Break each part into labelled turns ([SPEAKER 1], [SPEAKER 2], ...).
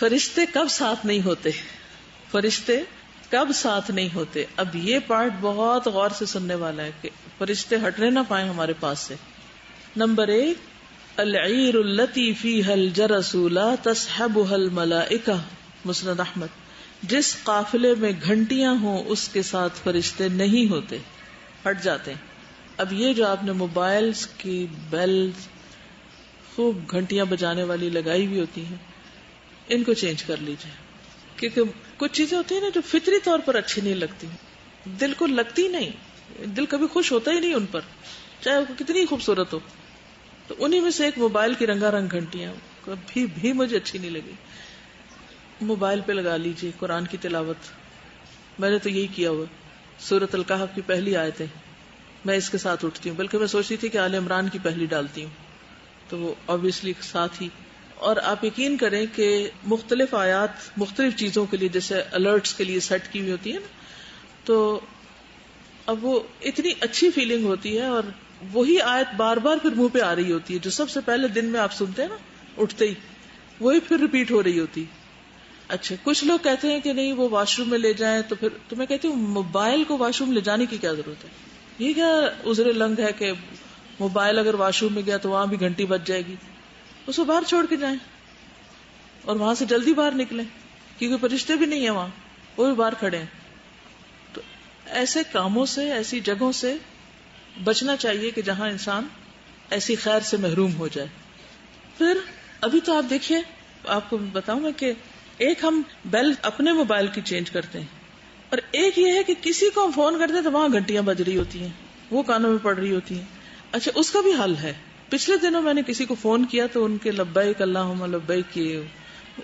[SPEAKER 1] فرشتے کب ساتھ نہیں ہوتے؟ فرشتے کب ساتھ نہیں ہوتے؟ اب یہ پارٹ بہت غور سے سننے والا ہے کہ فرشتے ہٹنے نہ پائیں ہمارے پاس سے. نمبر 1، العیر التی فیہا الجرس لا تصحبها الملائکہ، مسند احمد. جس قافلے میں گھنٹیاں ہوں اس کے ساتھ فرشتے نہیں ہوتے، ہٹ جاتے ہیں. اب یہ جو آپ نے موبائلز کی بیل خوب گھنٹیاں بجانے والی لگائی ہوئی ہوتی ہیں، ان کو چینج کر لیجئے، کیونکہ کچھ چیزیں ہوتی ہیں نا جو فطری طور پر اچھی نہیں لگتی، دل کو لگتی نہیں، دل کبھی خوش ہوتا ہی نہیں ان پر، چاہے وہ کتنی خوبصورت ہو. تو انہی میں سے ایک موبائل کی رنگا رنگ گھنٹیاں کبھی بھی مجھے اچھی نہیں لگی. موبائل پہ لگا لیجئے قرآن کی تلاوت. میں نے تو یہی کیا ہوا، سورۃ الکہف کی پہلی آیتیں میں اس کے ساتھ اٹھتی ہوں، بلکہ میں سوچتی تھی کہ آل عمران کی پہلی ڈالتی ہوں، تو وہ obviously ساتھ ہی. اور آپ یقین کریں کہ مختلف آیات مختلف چیزوں کے لیے، جیسے الرٹس کے لیے سیٹ کی ہوئی ہوتی ہے نا، تو اب وہ اتنی اچھی فیلنگ ہوتی ہے، اور وہی آیت بار بار پھر منہ پہ آ رہی ہوتی ہے جو سب سے پہلے دن میں آپ سنتے ہیں نا اٹھتے ہی، وہی پھر ریپیٹ ہو رہی ہوتی. اچھا، کچھ لوگ کہتے ہیں کہ نہیں وہ واش روم میں لے جائیں، تو پھر تو میں کہتی ہوں موبائل کو واش روم لے جانے کی کیا ضرورت ہے؟ یہ کیا عذر لنگ ہے کہ موبائل اگر واش روم میں گیا تو وہاں بھی گھنٹی بج جائے گی؟ اس کو باہر چھوڑ کے جائیں اور وہاں سے جلدی باہر نکلیں، کیونکہ فرشتے بھی نہیں ہیں وہاں، وہ بھی باہر کھڑے ہیں. تو ایسے کاموں سے، ایسی جگہوں سے بچنا چاہیے کہ جہاں انسان ایسی خیر سے محروم ہو جائے. پھر ابھی تو آپ دیکھیے، آپ کو بتاؤں میں کہ ایک ہم بیل اپنے موبائل کی چینج کرتے ہیں، اور ایک یہ ہے کہ کسی کو ہم فون کرتے ہیں تو وہاں گھنٹیاں بج رہی ہوتی ہیں، وہ کانوں میں پڑ رہی ہوتی ہیں. اچھا، اس کا بھی حل ہے. پچھلے دنوں میں نے کسی کو فون کیا تو ان کے لبیک اللہم لبیک کیے،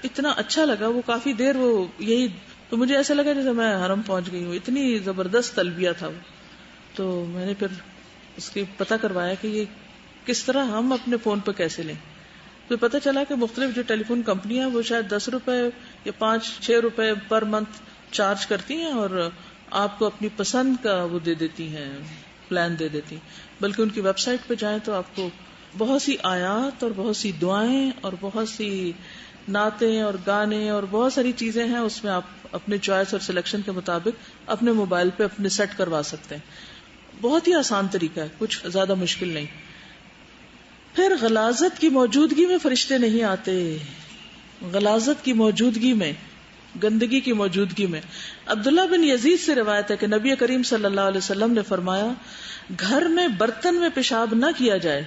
[SPEAKER 1] اتنا اچھا لگا. وہ کافی دیر وہ یہی، تو مجھے ایسا لگا جیسے میں حرم پہنچ گئی ہوں، اتنی زبردست تلبیہ تھا وہ. تو میں نے پھر اس کی پتہ کروایا کہ یہ کس طرح ہم اپنے فون پہ کیسے لیں. تو پتہ چلا کہ مختلف جو ٹیلی فون کمپنیاں وہ شاید 10 روپے یا 5-6 روپے پر منتھ چارج کرتی ہیں، اور آپ کو اپنی پسند کا وہ دے دیتی ہیں، پلان دے دیتی. بلکہ ان کی ویب سائٹ پہ جائیں تو آپ کو بہت سی آیات اور بہت سی دعائیں اور بہت سی نعتیں اور گانے اور بہت ساری چیزیں ہیں، اس میں آپ اپنے چوائس اور سلیکشن کے مطابق اپنے موبائل پہ اپنے سیٹ کروا سکتے ہیں. بہت ہی آسان طریقہ ہے، کچھ زیادہ مشکل نہیں. پھر غلاظت کی موجودگی میں فرشتے نہیں آتے، غلاظت کی موجودگی میں، گندگی کی موجودگی میں. عبداللہ بن یزید سے روایت ہے کہ نبی کریم صلی اللہ علیہ وسلم نے فرمایا، گھر میں برتن میں پیشاب نہ کیا جائے،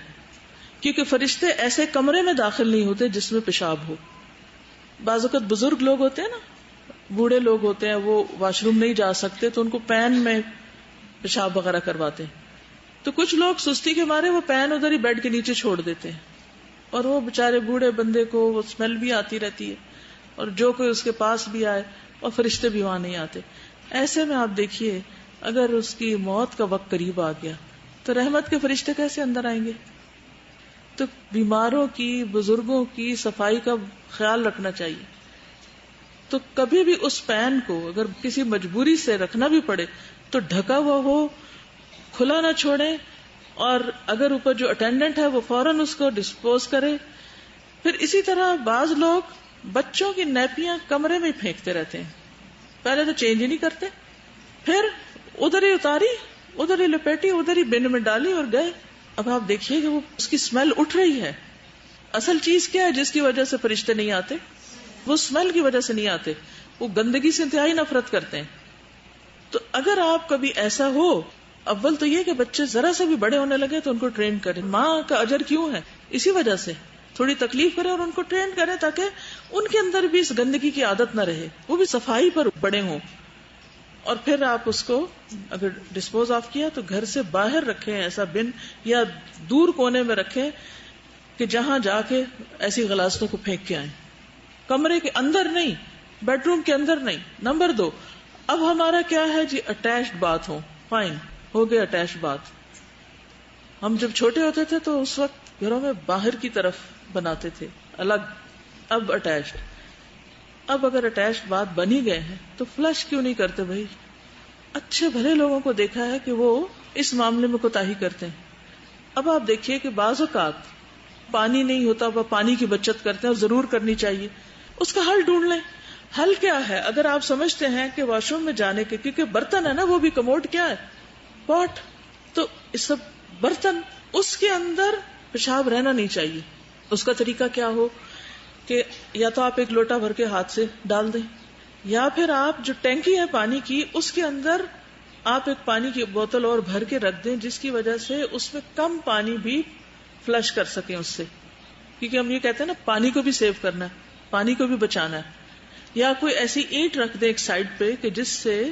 [SPEAKER 1] کیونکہ فرشتے ایسے کمرے میں داخل نہیں ہوتے جس میں پیشاب ہو. بعض اوقات بزرگ لوگ ہوتے ہیں نا، بوڑھے لوگ ہوتے ہیں، وہ واش روم نہیں جا سکتے تو ان کو پین میں پیشاب وغیرہ کرواتے ہیں. تو کچھ لوگ سستی کے مارے وہ پین ادھر ہی بیڈ کے نیچے چھوڑ دیتے ہیں، اور وہ بےچارے بوڑھے بندے کو وہ اسمیل بھی آتی رہتی ہے، اور جو کوئی اس کے پاس بھی آئے اور فرشتے بھی وہاں نہیں آتے. ایسے میں آپ دیکھیے اگر اس کی موت کا وقت قریب آ گیا تو رحمت کے فرشتے کیسے اندر آئیں گے؟ تو بیماروں کی، بزرگوں کی صفائی کا خیال رکھنا چاہیے. تو کبھی بھی اس پین کو اگر کسی مجبوری سے رکھنا بھی پڑے تو ڈھکا ہوا ہو، کھلا نہ چھوڑیں، اور اگر اوپر جو اٹینڈنٹ ہے وہ فوراً اس کو ڈسپوز کرے. پھر اسی طرح بعض لوگ بچوں کی نیپیاں کمرے میں پھینکتے رہتے ہیں، پہلے تو چینج ہی نہیں کرتے، پھر ادھر ہی اتاری، ادھر ہی لپیٹی، ادھر ہی بن میں ڈالی اور گئے. اب آپ دیکھیے کہ وہ اس کی اسمیل اٹھ رہی ہے. اصل چیز کیا ہے جس کی وجہ سے فرشتے نہیں آتے؟ وہ اسمیل کی وجہ سے نہیں آتے، وہ گندگی سے انتہائی نفرت کرتے ہیں. تو اگر آپ کبھی ایسا ہو، اول تو یہ کہ بچے ذرا سے بھی بڑے ہونے لگے تو ان کو ٹرین کریں. ماں کا اجر کیوں ہے؟ اسی وجہ سے تھوڑی تکلیف کریں اور ان کو ٹرین کریں تاکہ ان کے اندر بھی اس گندگی کی عادت نہ رہے، وہ بھی صفائی پر بڑے ہوں. اور پھر آپ اس کو اگر ڈسپوز آف کیا تو گھر سے باہر رکھیں، ایسا بن یا دور کونے میں رکھیں کہ جہاں جا کے ایسی غلاظتوں کو پھینک کے آئیں. کمرے کے اندر نہیں، بیڈ روم کے اندر نہیں. نمبر 2، اب ہمارا کیا ہے جی، اٹیچڈ باتھ ہو، فائن ہو گیا اٹیچڈ باتھ. ہم جب چھوٹے ہوتے تھے تو اس وقت گھروں میں باہر کی طرف بناتے تھے الگ، اب اٹیچڈ. اب اگر اٹیچڈ باتھ بن ہی گئے ہیں تو فلش کیوں نہیں کرتے بھائی؟ اچھے بھلے لوگوں کو دیکھا ہے کہ وہ اس معاملے میں کوتاہی کرتے ہیں. اب آپ دیکھیے کہ بعض اوقات پانی نہیں ہوتا، وہ پانی کی بچت کرتے ہیں اور ضرور کرنی چاہیے. اس کا حل ڈھونڈ لیں. حل کیا ہے؟ اگر آپ سمجھتے ہیں کہ واش روم میں جانے کے، کیونکہ برتن ہے نا، وہ بھی کموڈ کیا ہے، پاٹ، تو اس سب برتن، اس کے اندر پیشاب رہنا نہیں چاہیے. اس کا طریقہ کیا ہو کہ یا تو آپ ایک لوٹا بھر کے ہاتھ سے ڈال دیں، یا پھر آپ جو ٹینکی ہے پانی کی، اس کے اندر آپ ایک پانی کی بوتل اور بھر کے رکھ دیں، جس کی وجہ سے اس میں کم پانی بھی فلش کر سکیں اس سے. کیونکہ ہم یہ کہتے ہیں نا، پانی کو بھی سیو کرنا ہے، پانی کو بھی بچانا ہے. یا کوئی ایسی اینٹ رکھ دیں ایک سائڈ پہ کہ جس سے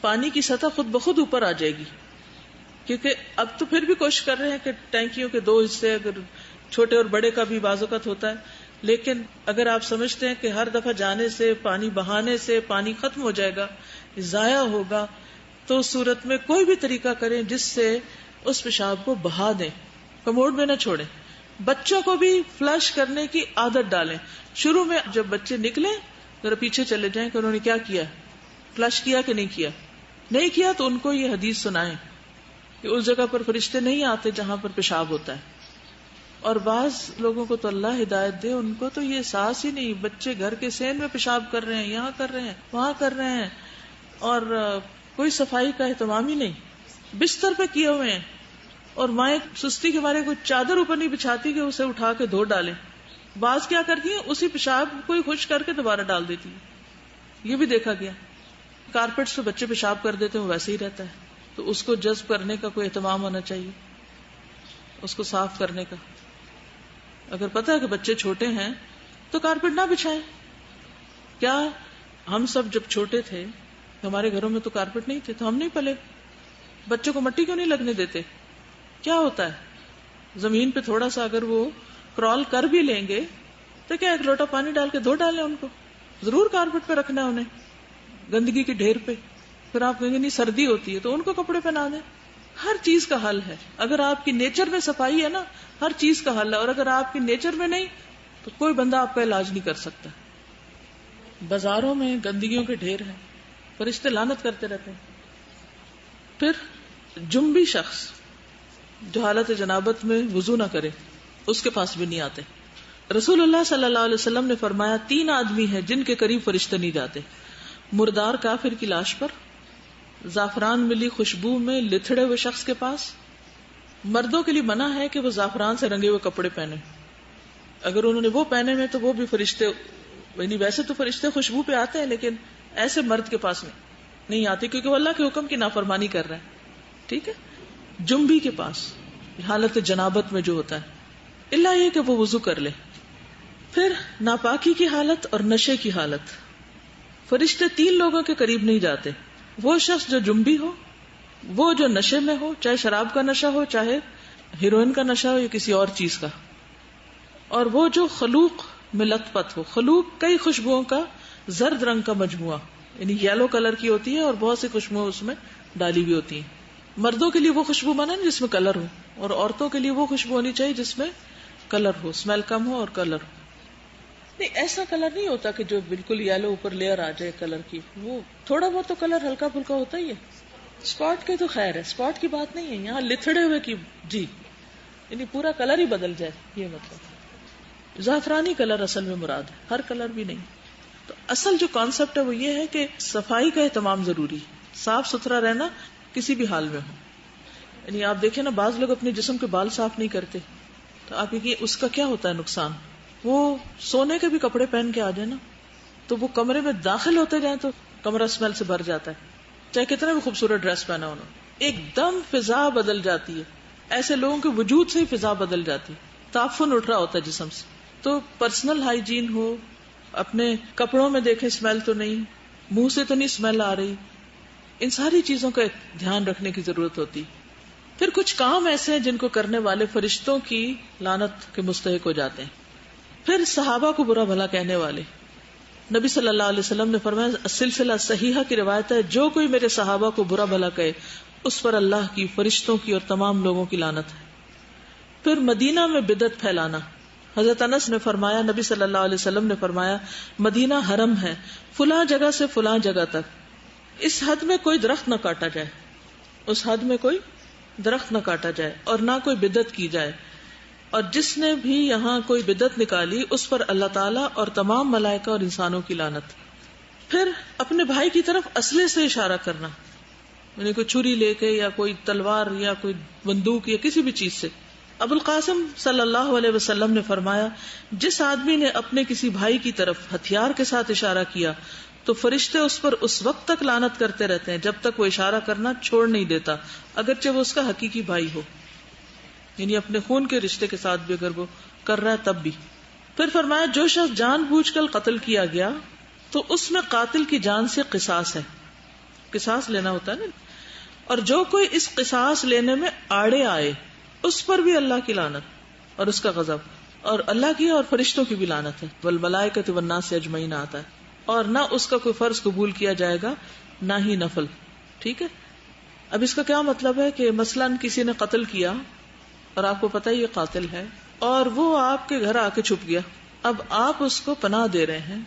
[SPEAKER 1] پانی کی سطح خود بخود اوپر آ جائے گی. کیونکہ اب تو پھر بھی کوشش کر رہے ہیں کہ ٹینکیوں کے 2 حصے، اگر چھوٹے اور بڑے کا بھی بعض اوقات ہوتا ہے، لیکن اگر آپ سمجھتے ہیں کہ ہر دفعہ جانے سے، پانی بہانے سے پانی ختم ہو جائے گا، ضائع ہوگا، تو اس صورت میں کوئی بھی طریقہ کریں جس سے اس پیشاب کو بہا دیں، کموڈ میں نہ چھوڑیں. بچوں کو بھی فلش کرنے کی عادت ڈالیں. شروع میں جب بچے نکلیں ذرا پیچھے چلے جائیں کہ انہوں نے کیا کیا، فلش کیا کہ نہیں کیا. نہیں کیا تو ان کو یہ حدیث سنائیں کہ اس جگہ پر فرشتے نہیں آتے جہاں پر پیشاب ہوتا ہے. اور بعض لوگوں کو تو اللہ ہدایت دے، ان کو تو یہ احساس ہی نہیں، بچے گھر کے سین میں پیشاب کر رہے ہیں، یہاں کر رہے ہیں، وہاں کر رہے ہیں، اور کوئی صفائی کا اہتمام ہی نہیں، بستر پہ کیے ہوئے ہیں. اور مائیں سستی کے بارے کوئی چادر اوپر نہیں بچھاتی کہ اسے اٹھا کے دھو ڈالیں. بعض کیا کرتی ہیں، اسی پیشاب کو ہی خشک کر کے دوبارہ ڈال دیتی ہیں. یہ بھی دیکھا گیا. کارپیٹ سے بچے پیشاب کر دیتے ہیں، ویسے ہی رہتا ہے. تو اس کو جذب کرنے کا کوئی اہتمام ہونا چاہیے، اس کو صاف کرنے کا. اگر پتہ ہے کہ بچے چھوٹے ہیں تو کارپیٹ نہ بچھائیں. کیا ہم سب جب چھوٹے تھے، ہمارے گھروں میں تو کارپیٹ نہیں تھے، تو ہم نہیں پلے. بچوں کو مٹی کیوں نہیں لگنے دیتے؟ کیا ہوتا ہے، زمین پہ تھوڑا سا اگر وہ کرال کر بھی لیں گے تو کیا ایک لوٹا پانی ڈال کے دھو ڈالیں ان کو؟ ضرور کارپیٹ پہ رکھنا ہے انہیں، گندگی کے ڈھیر پہ. پھر آپ کہیں گے نہیں سردی ہوتی ہے تو ان کو کپڑے پہنا دیں. ہر چیز کا حل ہے. اگر آپ کی نیچر میں صفائی ہے نا، ہر چیز کا حل ہے. اور اگر آپ کی نیچر میں نہیں تو کوئی بندہ آپ کا علاج نہیں کر سکتا. بازاروں میں گندگیوں کے ڈھیر ہیں، فرشتے لعنت کرتے رہتے ہیں. پھر جنبی شخص جو حالت جنابت میں وضو نہ کرے، اس کے پاس بھی نہیں آتے. رسول اللہ صلی اللہ علیہ وسلم نے فرمایا 3 آدمی ہیں جن کے قریب فرشتے نہیں جاتے: مردار کافر کی لاش پر، زعفران ملی خوشبو میں لتھڑے ہوئے شخص کے پاس. مردوں کے لیے منع ہے کہ وہ زعفران سے رنگے ہوئے کپڑے پہنے. اگر انہوں نے وہ پہنے ہوئے تو وہ بھی فرشتے، یعنی ویسے تو فرشتے خوشبو پہ آتے ہیں لیکن ایسے مرد کے پاس نہیں آتے، کیونکہ وہ اللہ کے حکم کی نافرمانی کر رہے ہیں. ٹھیک ہے. جنبی کے پاس حالت جنابت میں جو ہوتا ہے، اللہ یہ کہ وہ وضو کر لے. پھر ناپاکی کی حالت اور نشے کی حالت. فرشتے 3 لوگوں کے قریب نہیں جاتے: وہ شخص جو جنبی ہو، وہ جو نشے میں ہو، چاہے شراب کا نشہ ہو، چاہے ہیروئن کا نشہ ہو یا کسی اور چیز کا، اور وہ جو خلوق میں لت پت ہو. خلوق کئی خوشبوؤں کا زرد رنگ کا مجموعہ، یعنی یلو کلر کی ہوتی ہے اور بہت سی خوشبوئیں اس میں ڈالی بھی ہوتی ہیں. مردوں کے لیے وہ خوشبو بنا جس میں کلر ہو، اور عورتوں کے لیے وہ خوشبو ہونی چاہیے جس میں کلر ہو، اسمیل کم ہو اور کلر ہو. نہیں، ایسا کلر نہیں ہوتا کہ جو بالکل یلو اوپر لیئر آ جائے کلر کی. وہ تھوڑا بہت تو کلر ہلکا پھلکا ہوتا ہی ہے. اسپاٹ کے تو خیر ہے، اسپاٹ کی بات نہیں ہے. یہاں لتھڑے ہوئے کی جی، یعنی پورا کلر ہی بدل جائے، یہ مطلب. زعفرانی کلر اصل میں مراد ہے، ہر کلر بھی نہیں. تو اصل جو کانسیپٹ ہے وہ یہ ہے کہ صفائی کا اہتمام ضروری ہے، صاف ستھرا رہنا کسی بھی حال میں ہو. یعنی آپ دیکھیں نا، بعض لوگ اپنے جسم کے بال صاف نہیں کرتے، تو آپ یہ اس کا کیا ہوتا ہے نقصان. وہ سونے کے بھی کپڑے پہن کے آ جائیں نا، تو وہ کمرے میں داخل ہوتے جائیں تو کمرہ اسمیل سے بھر جاتا ہے، چاہے کتنا بھی خوبصورت ڈریس پہنا انہوں نے. ایک دم فضا بدل جاتی ہے. ایسے لوگوں کے وجود سے ہی فضا بدل جاتی ہے، تعفن اٹھ رہا ہوتا ہے جسم سے. تو پرسنل ہائیجین ہو، اپنے کپڑوں میں دیکھیں اسمیل تو نہیں، منہ سے تو نہیں اسمیل آ رہی. ان ساری چیزوں کا دھیان رکھنے کی ضرورت ہوتی. پھر کچھ کام ایسے ہیں جن کو کرنے والے فرشتوں کی لعنت کے مستحق ہو جاتے ہیں. پھر صحابہ کو برا بھلا کہنے والے. نبی صلی اللہ علیہ وسلم نے فرمایا، سلسلہ صحیحہ کی روایت ہے، جو کوئی میرے صحابہ کو برا بھلا کہے اس پر اللہ کی، فرشتوں کی اور تمام لوگوں کی لعنت ہے. پھر مدینہ میں بدعت پھیلانا. حضرت انس نے فرمایا، نبی صلی اللہ علیہ وسلم نے فرمایا، مدینہ حرم ہے، فلاں جگہ سے فلاں جگہ تک اس حد میں کوئی درخت نہ کاٹا جائے، اس حد میں کوئی درخت نہ کاٹا جائے اور نہ کوئی بدعت کی جائے. اور جس نے بھی یہاں کوئی بدعت نکالی اس پر اللہ تعالیٰ اور تمام ملائکہ اور انسانوں کی لعنت. پھر اپنے بھائی کی طرف اسلحے سے اشارہ کرنا، یعنی کوئی چھری لے کے یا کوئی تلوار یا کوئی بندوق یا کسی بھی چیز سے. ابو القاسم صلی اللہ علیہ وسلم نے فرمایا، جس آدمی نے اپنے کسی بھائی کی طرف ہتھیار کے ساتھ اشارہ کیا تو فرشتے اس پر اس وقت تک لعنت کرتے رہتے ہیں جب تک وہ اشارہ کرنا چھوڑ نہیں دیتا، اگرچہ وہ اس کا حقیقی بھائی ہو، یعنی اپنے خون کے رشتے کے ساتھ بھی اگر وہ کر رہا ہے تب بھی. پھر فرمایا، جو شخص جان بوجھ کر قتل کیا گیا تو اس میں قاتل کی جان سے قصاص ہے، قصاص لینا ہوتا ہے نا، اور جو کوئی اس قصاص لینے میں آڑے آئے اس پر بھی اللہ کی لعنت اور اس کا غضب، اور اللہ کی اور فرشتوں کی بھی لعنت ہے. والملائکۃ والناس اجمعین آتا ہے، اور نہ اس کا کوئی فرض قبول کیا جائے گا نہ ہی نفل. ٹھیک ہے. اب اس کا کیا مطلب ہے کہ مثلاً کسی نے قتل کیا اور آپ کو پتہ یہ قاتل ہے اور وہ آپ کے گھر آ کے چھپ گیا، اب آپ اس کو پناہ دے رہے ہیں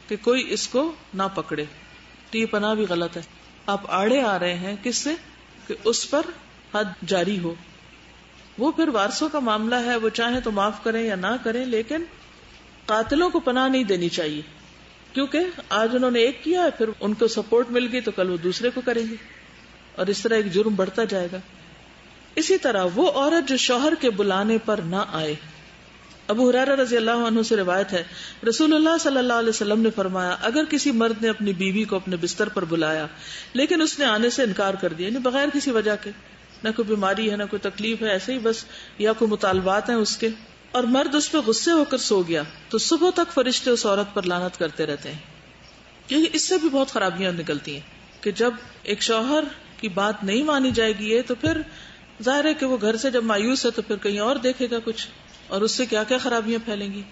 [SPEAKER 1] کہ کوئی اس کو نہ پکڑے، تو یہ پناہ بھی غلط ہے. آپ آڑے آ رہے ہیں کس سے؟ کہ اس پر حد جاری ہو. وہ پھر وارثوں کا معاملہ ہے، وہ چاہیں تو معاف کریں یا نہ کریں، لیکن قاتلوں کو پناہ نہیں دینی چاہیے، کیونکہ آج انہوں نے ایک کیا ہے، پھر ان کو سپورٹ مل گئی تو کل وہ دوسرے کو کریں گے، اور اس طرح ایک جرم بڑھتا جائے گا. اسی طرح وہ عورت جو شوہر کے بلانے پر نہ آئے. ابو ہریرہ رضی اللہ عنہ سے روایت ہے، رسول اللہ صلی اللہ علیہ وسلم نے فرمایا، اگر کسی مرد نے اپنی بیوی کو اپنے بستر پر بلایا لیکن اس نے آنے سے انکار کر دیا، یعنی بغیر کسی وجہ کے، نہ کوئی بیماری ہے نہ کوئی تکلیف ہے، ایسے ہی بس، یا کوئی مطالبات ہیں اس کے، اور مرد اس پہ غصے ہو کر سو گیا، تو صبح تک فرشتے اس عورت پر لعنت کرتے رہتے ہیں. کیونکہ اس سے بھی بہت خرابیاں نکلتی ہیں کہ جب ایک شوہر کی بات نہیں مانی جائے گی تو پھر ظاہر ہے کہ وہ گھر سے جب مایوس ہے تو پھر کہیں اور دیکھے گا کچھ، اور اس سے کیا کیا خرابیاں پھیلیں گی.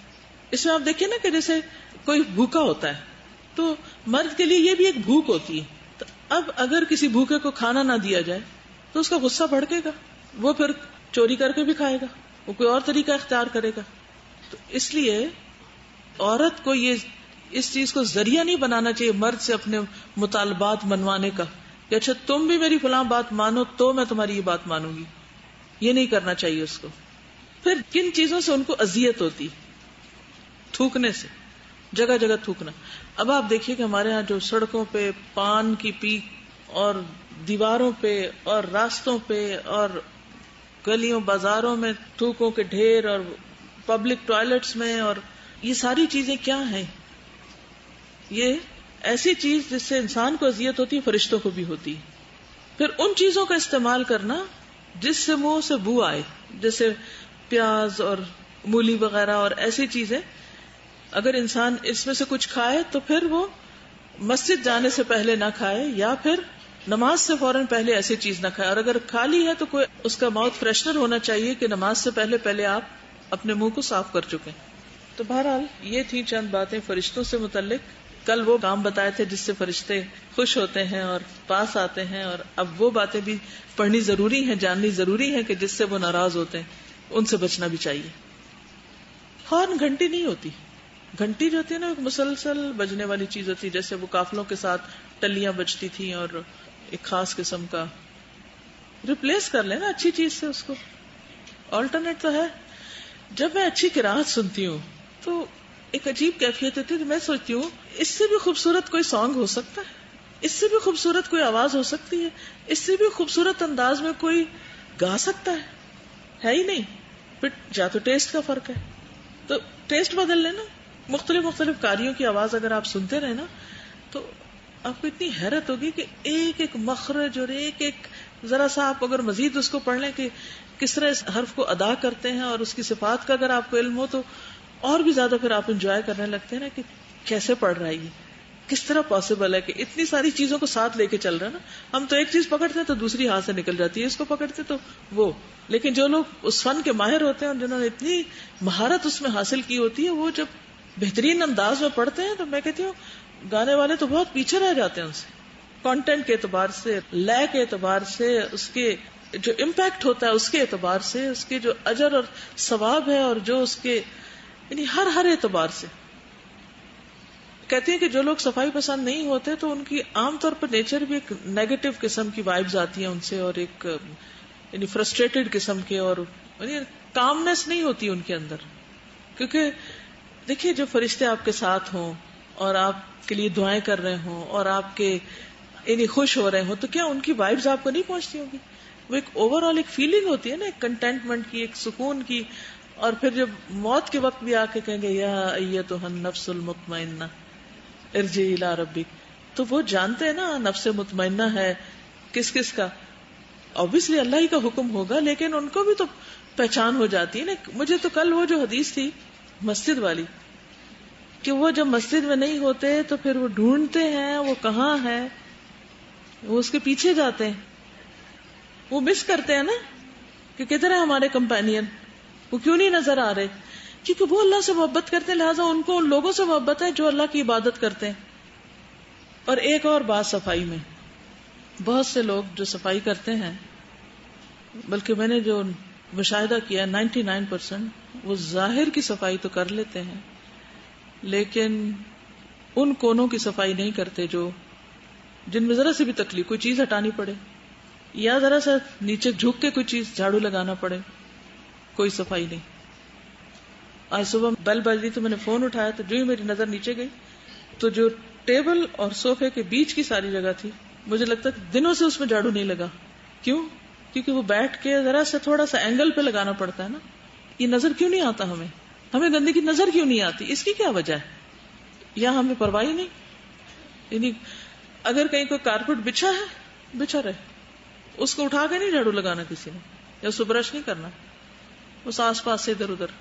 [SPEAKER 1] اس میں آپ دیکھیں نا کہ جیسے کوئی بھوکا ہوتا ہے تو مرد کے لیے یہ بھی ایک بھوک ہوتی ہے، تو اب اگر کسی بھوکے کو کھانا نہ دیا جائے تو اس کا غصہ بھڑکے گا، وہ پھر چوری کر کے بھی کھائے گا، وہ کوئی اور طریقہ اختیار کرے گا. تو اس لیے عورت کو یہ اس چیز کو ذریعہ نہیں بنانا چاہیے مرد سے اپنے مطالبات منوانے کا کہ اچھا تم بھی میری فلاں بات مانو تو میں تمہاری یہ بات مانوں گی. یہ نہیں کرنا چاہیے اس کو. پھر کن چیزوں سے ان کو اذیت ہوتی؟ تھوکنے سے، جگہ جگہ تھوکنا. اب آپ دیکھیے کہ ہمارے ہاں جو سڑکوں پہ پان کی پیک اور دیواروں پہ اور راستوں پہ اور گلیوں بازاروں میں تھوکوں کے ڈھیر اور پبلک ٹوائلٹس میں، اور یہ ساری چیزیں کیا ہیں؟ یہ ایسی چیز جس سے انسان کو اذیت ہوتی ہے، فرشتوں کو بھی ہوتی ہے. پھر ان چیزوں کا استعمال کرنا جس سے منہ سے بو آئے، جیسے پیاز اور مولی وغیرہ اور ایسی چیزیں. اگر انسان اس میں سے کچھ کھائے تو پھر وہ مسجد جانے سے پہلے نہ کھائے، یا پھر نماز سے فوراً پہلے ایسی چیز نہ کھائے. اور اگر کھا لی ہے تو کوئی اس کا ماؤتھ فریشنر ہونا چاہیے کہ نماز سے پہلے آپ اپنے منہ کو صاف کر چکے. تو بہرحال یہ تھی چند باتیں فرشتوں سے متعلق. کل وہ کام بتائے تھے جس سے فرشتے خوش ہوتے ہیں اور پاس آتے ہیں، اور اب وہ باتیں بھی پڑھنی ضروری ہیں، جاننی ضروری ہے کہ جس سے وہ ناراض ہوتے ہیں، ان سے بچنا بھی چاہیے. ہارن گھنٹی نہیں ہوتی. گھنٹی جو ہوتی ہے نا ایک مسلسل بجنے والی چیز ہوتی ہے، جیسے وہ قافلوں کے ساتھ ٹلیاں بجتی تھیں، اور ایک خاص قسم کا. ریپلیس کر لینا اچھی چیز سے اس کو. آلٹرنیٹ تو ہے. جب میں اچھی قرات سنتی ہوں تو ایک عجیب کیفیت ہوتی ہے کہ میں سوچتی ہوں اس سے بھی خوبصورت کوئی سانگ ہو سکتا ہے، اس سے بھی خوبصورت کوئی آواز ہو سکتی ہے، اس سے بھی خوبصورت انداز میں کوئی گا سکتا ہے ہی نہیں. پھر یا تو ٹیسٹ کا فرق ہے، تو ٹیسٹ بدل لینا. مختلف کاریوں کی آواز اگر آپ سنتے رہے نا تو آپ کو اتنی حیرت ہوگی کہ ایک ایک مخرج اور ایک ایک ذرا سا آپ اگر مزید اس کو پڑھ لیں کہ کس طرح اس حرف کو ادا کرتے ہیں اور اس کی صفات کا اگر آپ کو علم ہو تو اور بھی زیادہ پھر آپ انجوائے کرنے لگتے ہیں نا کہ کیسے پڑھ رہا ہے یہ، کس طرح پاسبل ہے کہ اتنی ساری چیزوں کو ساتھ لے کے چل رہا ہے نا. ہم تو ایک چیز پکڑتے ہیں تو دوسری ہاتھ سے نکل جاتی ہے، اس کو پکڑتے تو وہ. لیکن جو لوگ اس فن کے ماہر ہوتے ہیں اور جنہوں نے اتنی مہارت اس میں حاصل کی ہوتی ہے، وہ جب بہترین انداز میں پڑھتے ہیں تو میں کہتی ہوں گانے والے تو بہت پیچھے رہ جاتے ہیں ان سے، کانٹینٹ کے اعتبار سے، لے کے اعتبار سے، اس کے جو امپیکٹ ہوتا ہے اس کے اعتبار سے، اس کے جو اجر اور ثواب ہے اور جو اس کے یعنی ہر اعتبار سے. کہتے ہیں کہ جو لوگ صفائی پسند نہیں ہوتے تو ان کی عام طور پر نیچر بھی ایک نیگیٹو قسم کی وائبز آتی ہیں ان سے، اور ایک یعنی فرسٹریٹڈ قسم کے، اور یعنی کامنس نہیں ہوتی ان کے اندر. کیونکہ دیکھیے جو فرشتے آپ کے ساتھ ہوں اور آپ کے لیے دعائیں کر رہے ہوں اور آپ کے یعنی خوش ہو رہے ہوں تو کیا ان کی وائبز آپ کو نہیں پہنچتی ہوگی؟ وہ ایک اوور آل ایک فیلنگ ہوتی ہے نا، ایک کنٹینٹمنٹ کی، ایک سکون کی. اور پھر جب موت کے وقت بھی آ کے کہیں گے یا ایتھا النفس المطمئنہ ارجعی الی ربک، تو وہ جانتے ہیں نا نفس مطمئنہ ہے کس کس کا. obviously اللہ ہی کا حکم ہوگا، لیکن ان کو بھی تو پہچان ہو جاتی ہے نا. مجھے تو کل وہ جو حدیث تھی مسجد والی کہ وہ جب مسجد میں نہیں ہوتے تو پھر وہ ڈھونڈتے ہیں وہ کہاں ہے، وہ اس کے پیچھے جاتے ہیں، وہ مس کرتے ہیں نا کہ کدھر ہے ہمارے کمپینین، وہ کیوں نہیں نظر آ رہے؟ کیونکہ وہ اللہ سے محبت کرتے ہیں، لہٰذا ان کو ان لوگوں سے محبت ہے جو اللہ کی عبادت کرتے ہیں. اور ایک اور بات صفائی میں، بہت سے لوگ جو صفائی کرتے ہیں، بلکہ میں نے جو مشاہدہ کیا 99% وہ ظاہر کی صفائی تو کر لیتے ہیں لیکن ان کونوں کی صفائی نہیں کرتے جو جن میں ذرا سے بھی تکلیف، کوئی چیز ہٹانی پڑے یا ذرا سا نیچے جھک کے کوئی چیز جھاڑو لگانا پڑے، کوئی صفائی نہیں. آج صبح بیل بج رہی تو میں نے فون اٹھایا تو جو ہی میری نظر نیچے گئی تو جو ٹیبل اور صوفے کے بیچ کی ساری جگہ تھی، مجھے لگتا ہے دنوں سے اس میں جھاڑو نہیں لگا. کیوں؟ کیونکہ وہ بیٹھ کے ذرا سا تھوڑا سا اینگل پہ لگانا پڑتا ہے نا. یہ نظر کیوں نہیں آتا ہمیں گندگی نظر کیوں نہیں آتی؟ اس کی کیا وجہ ہے؟ یا ہمیں پرواہ نہیں؟ یعنی اگر کہیں کوئی کارپیٹ بچھا ہے بچھا رہے، اس کو اٹھا کے نہیں جھاڑو لگانا کسی نے، یا اس کو برش نہیں کرنا، اس آس پاس سے ادھر ادھر.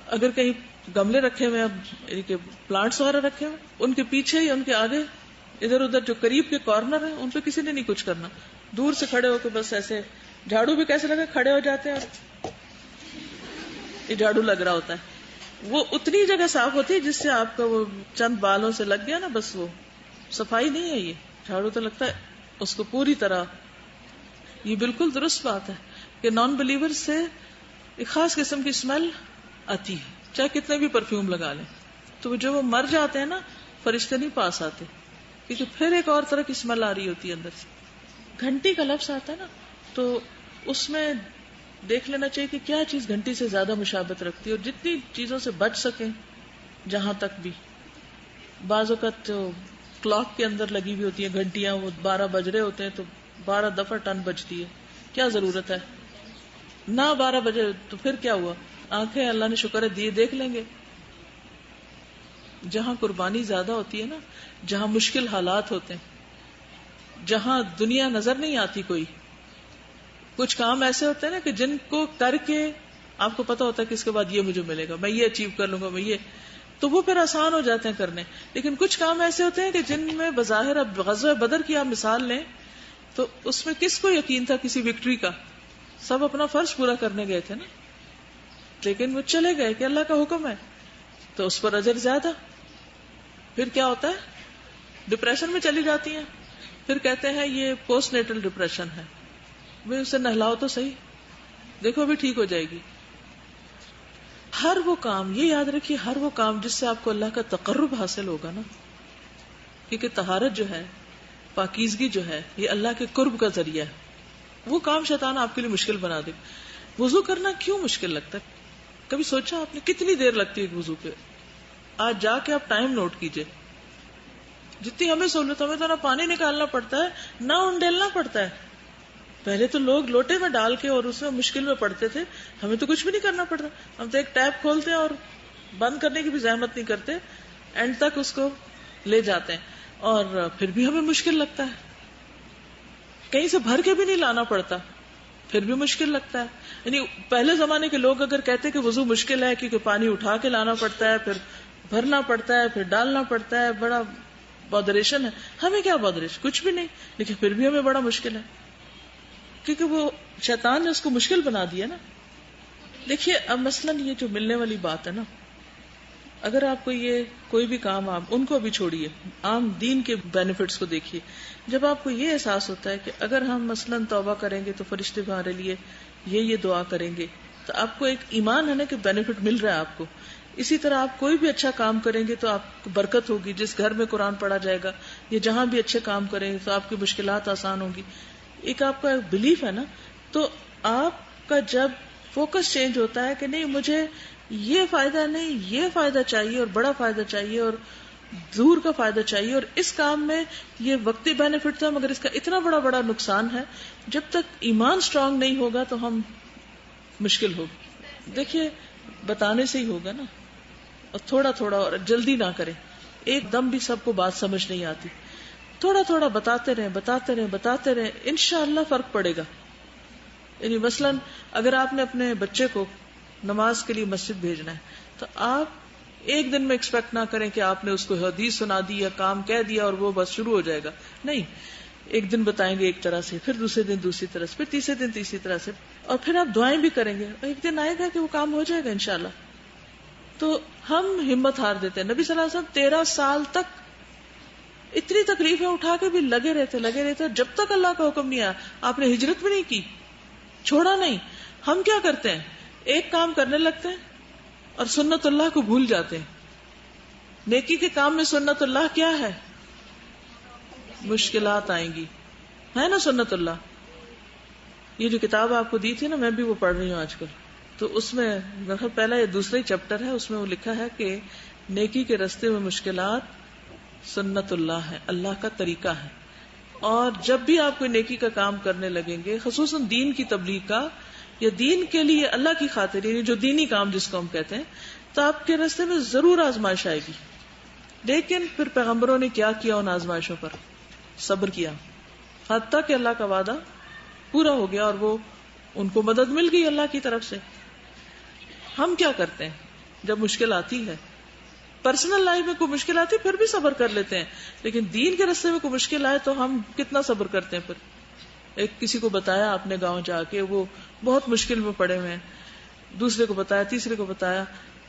[SPEAKER 1] اگر کہیں گملے رکھے ہوئے یعنی کہ پلانٹس وغیرہ رکھے ہوئے، ان کے پیچھے یا ان کے آگے ادھر ادھر جو قریب کے کارنر ہیں ان پہ کسی نے نہیں کچھ کرنا. دور سے کھڑے ہو کے بس ایسے جھاڑو بھی کیسے لگا، کھڑے ہو جاتے ہیں اور یہ جھاڑو لگ رہا ہوتا ہے. وہ اتنی جگہ صاف ہوتی ہے جس سے آپ کا وہ چند بالوں سے لگ گیا نا، بس وہ صفائی نہیں ہے. یہ جھاڑو تو لگتا ہے اس کو پوری طرح. یہ بالکل درست بات ہے کہ نان بلیور سے ایک خاص قسم کی اسمیل آتی ہے، چاہے کتنے بھی پرفیوم لگا لیں. تو جو وہ مر جاتے ہیں نا، فرشتے نہیں پاس آتے، کیونکہ پھر ایک اور طرح کی اسمیل آ رہی ہوتی ہے اندر سے. گھنٹی کا لفظ آتا ہے نا، تو اس میں دیکھ لینا چاہیے کہ کیا چیز گھنٹی سے زیادہ مشابہت رکھتی ہے، اور جتنی چیزوں سے بچ سکیں جہاں تک بھی. بعض اوقات جو کلاک کے اندر لگی ہوئی ہوتی ہیں گھنٹیاں، وہ 12 بج رہے ہوتے ہیں تو 12 دفعہ ٹن بجتی ہے. کیا ضرورت ہے؟ نہ 12 بجے تو پھر کیا ہوا؟ آنکھیں اللہ نے شکر ہے دیے، دیکھ لیں گے. جہاں قربانی زیادہ ہوتی ہے نا، جہاں مشکل حالات ہوتے ہیں، جہاں دنیا نظر نہیں آتی، کوئی کچھ کام ایسے ہوتے ہیں نا کہ جن کو کر کے آپ کو پتا ہوتا ہے کہ اس کے بعد یہ مجھے ملے گا، میں یہ اچیو کر لوں گا، میں یہ، تو وہ پھر آسان ہو جاتے ہیں کرنے. لیکن کچھ کام ایسے ہوتے ہیں کہ جن میں بظاہر، اب غزوہ بدر کی آپ مثال لیں تو اس میں کس کو یقین تھا کسی وکٹری کا؟ سب اپنا فرض پورا کرنے گئے تھے نا، لیکن وہ چلے گئے کہ اللہ کا حکم ہے تو اس پر اجر زیادہ. پھر کیا ہوتا ہے؟ ڈپریشن میں چلی جاتی ہیں. پھر کہتے ہیں یہ پوسٹ نیٹل ڈپریشن ہے. میں اسے نہلاؤ تو صحیح، دیکھو ابھی ٹھیک ہو جائے گی. ہر وہ کام، یہ یاد رکھیے، ہر وہ کام جس سے آپ کو اللہ کا تقرب حاصل ہوگا نا، کیونکہ طہارت جو ہے، پاکیزگی جو ہے، یہ اللہ کے قرب کا ذریعہ ہے. وہ کام شیطان آپ کے لیے مشکل بنا دے. وضو کرنا کیوں مشکل لگتا ہے؟ کبھی سوچا آپ نے کتنی دیر لگتی ہے وضو پہ؟ آج جا کے آپ ٹائم نوٹ کیجئے. جتنی ہمیں سہولت، ہمیں تو نہ پانی نکالنا پڑتا ہے نہ انڈیلنا پڑتا ہے. پہلے تو لوگ لوٹے میں ڈال کے اور اس میں مشکل میں پڑتے تھے، ہمیں تو کچھ بھی نہیں کرنا پڑتا. ہم تو ایک ٹیپ کھولتے ہیں اور بند کرنے کی بھی زحمت نہیں کرتے، اینڈ تک اس کو لے جاتے ہیں، اور پھر بھی ہمیں مشکل لگتا ہے. کہیں سے بھر کے بھی نہیں لانا پڑتا، پھر بھی مشکل لگتا ہے. یعنی پہلے زمانے کے لوگ اگر کہتے کہ وضو مشکل ہے کیونکہ پانی اٹھا کے لانا پڑتا ہے، پھر بھرنا پڑتا ہے، پھر ڈالنا پڑتا ہے، بڑا بودریشن ہے. ہمیں کیا بودریشن؟ کچھ بھی نہیں، لیکن پھر بھی ہمیں بڑا مشکل ہے کیونکہ وہ شیطان نے اس کو مشکل بنا دیا نا. دیکھیے اب مثلاً یہ جو ملنے والی بات ہے نا، اگر آپ کو یہ کوئی بھی کام، آپ ان کو بھی چھوڑیے، عام دین کے بینیفٹس کو دیکھیے. جب آپ کو یہ احساس ہوتا ہے کہ اگر ہم مثلاً توبہ کریں گے تو فرشتے ہمارے لیے یہ دعا کریں گے، تو آپ کو ایک ایمان ہے نا کہ بینیفٹ مل رہا ہے آپ کو. اسی طرح آپ کوئی بھی اچھا کام کریں گے تو آپ کو برکت ہوگی. جس گھر میں قرآن پڑھا جائے گا یا جہاں بھی اچھے کام کریں گے تو آپ کی مشکلات آسان ہوگی. ایک آپ کا بلیف ہے نا. تو آپ کا جب فوکس چینج ہوتا ہے کہ نہیں مجھے یہ فائدہ نہیں، یہ فائدہ چاہیے اور بڑا فائدہ چاہیے اور دور کا فائدہ چاہیے، اور اس کام میں یہ وقتی بینیفٹ تھا مگر اس کا اتنا بڑا بڑا نقصان ہے. جب تک ایمان سٹرونگ نہیں ہوگا تو ہم مشکل ہوگی. دیکھیے بتانے سے ہی ہوگا نا، اور تھوڑا تھوڑا، اور جلدی نہ کریں. ایک دم بھی سب کو بات سمجھ نہیں آتی، تھوڑا تھوڑا بتاتے رہیں، انشاءاللہ فرق پڑے گا. یعنی مثلاً اگر آپ نے اپنے بچے کو نماز کے لیے مسجد بھیجنا ہے تو آپ ایک دن میں ایکسپیکٹ نہ کریں کہ آپ نے اس کو حدیث سنا دی یا کام کہہ دیا اور وہ بس شروع ہو جائے گا. نہیں، ایک دن بتائیں گے ایک طرح سے، پھر دوسرے دن دوسری طرح سے، پھر تیسرے دن تیسری طرح سے، اور پھر آپ دعائیں بھی کریں گے. ایک دن آئے گا کہ وہ کام ہو جائے گا انشاءاللہ. تو ہم ہمت ہار دیتے ہیں. نبی صلی اللہ علیہ وسلم 13 سال تک اتنی تکلیفیں اٹھا کے بھی لگے رہتے جب تک اللہ کا حکم نہیں آیا. آپ نے ہجرت بھی نہیں کی، چھوڑا نہیں. ہم کیا کرتے ہیں، ایک کام کرنے لگتے ہیں اور سنت اللہ کو بھول جاتے ہیں. نیکی کے کام میں سنت اللہ کیا ہے؟ مشکلات آئیں گی، ہے نا سنت اللہ. یہ جو کتاب آپ کو دی تھی نا، میں بھی وہ پڑھ رہی ہوں آج کل. تو اس میں پہلا یا دوسرا ہی چیپٹر ہے، اس میں وہ لکھا ہے کہ نیکی کے راستے میں مشکلات سنت اللہ ہے، اللہ کا طریقہ ہے. اور جب بھی آپ کوئی نیکی کا کام کرنے لگیں گے، خصوصاً دین کی تبلیغ کا یا دین کے لیے اللہ کی خاطر، یعنی جو دینی کام جس کو ہم کہتے ہیں، تو آپ کے راستے میں ضرور آزمائش آئے گی. لیکن پھر پیغمبروں نے کیا کیا ان آزمائشوں پر؟ صبر کیا، حتیٰ کہ اللہ کا وعدہ پورا ہو گیا اور وہ ان کو مدد مل گئی اللہ کی طرف سے. ہم کیا کرتے ہیں جب مشکل آتی ہے؟ پرسنل لائف میں کوئی مشکل آتی ہے پھر بھی صبر کر لیتے ہیں، لیکن دین کے راستے میں کوئی مشکل آئے تو ہم کتنا صبر کرتے ہیں. پھر ایک کسی کو بتایا آپ نے گاؤں جا کے، وہ بہت مشکل میں پڑے ہوئے ہیں، دوسرے کو بتایا، تیسرے کو بتایا،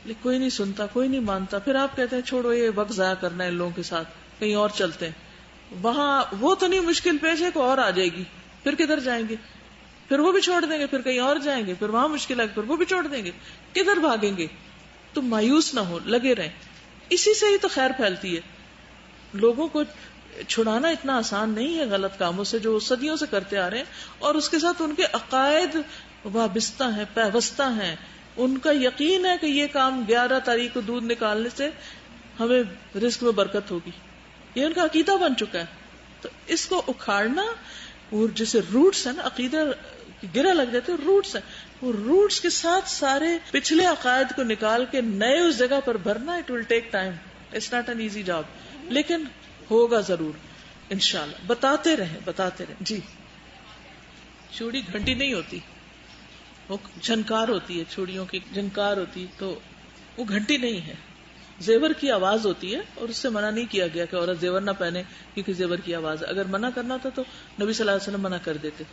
[SPEAKER 1] لیکن کوئی نہیں سنتا، کوئی نہیں مانتا. پھر آپ کہتے ہیں چھوڑو یہ وقت ضائع کرنا ہے ان لوگوں کے ساتھ، کہیں اور چلتے ہیں. وہاں وہ تو نہیں مشکل پیش ہے، کوئی اور آ جائے گی، پھر کدھر جائیں گے؟ پھر وہ بھی چھوڑ دیں گے، پھر کہیں اور جائیں گے، پھر وہاں مشکل ہے، پھر وہ بھی چھوڑ دیں گے. کدھر بھاگیں گے؟ تو مایوس نہ ہو، لگے رہیں. اسی سے ہی تو خیر پھیلتی ہے. لوگوں کو چھڑانا اتنا آسان نہیں ہے غلط کاموں سے جو صدیوں سے کرتے آ رہے ہیں، اور اس کے ساتھ ان کے عقائد وابستہ ہیں، پیوستہ ہیں. ان کا یقین ہے کہ یہ کام 11 تاریخ کو دودھ نکالنے سے ہمیں رزق میں برکت ہوگی، یہ ان کا عقیدہ بن چکا ہے. تو اس کو اکھاڑنا، وہ جیسے روٹس ہیں نا، عقیدہ گرہ لگ جاتے ہیں، روٹس ہیں، وہ روٹس کے ساتھ سارے پچھلے عقائد کو نکال کے نئے اس جگہ پر بھرنا، it will take time, it's not an easy job, لیکن ہوگا ضرور انشاءاللہ. بتاتے رہیں. جی، چوڑی گھنٹی نہیں ہوتی، وہ جھنکار ہوتی ہے، چوڑیوں کی جھنکار ہوتی، تو وہ گھنٹی نہیں ہے، زیور کی آواز ہوتی ہے. اور اس سے منع نہیں کیا گیا کہ عورت زیور نہ پہنے کیونکہ زیور کی آواز ہے. اگر منع کرنا تھا تو نبی صلی اللہ علیہ وسلم منع کر دیتے.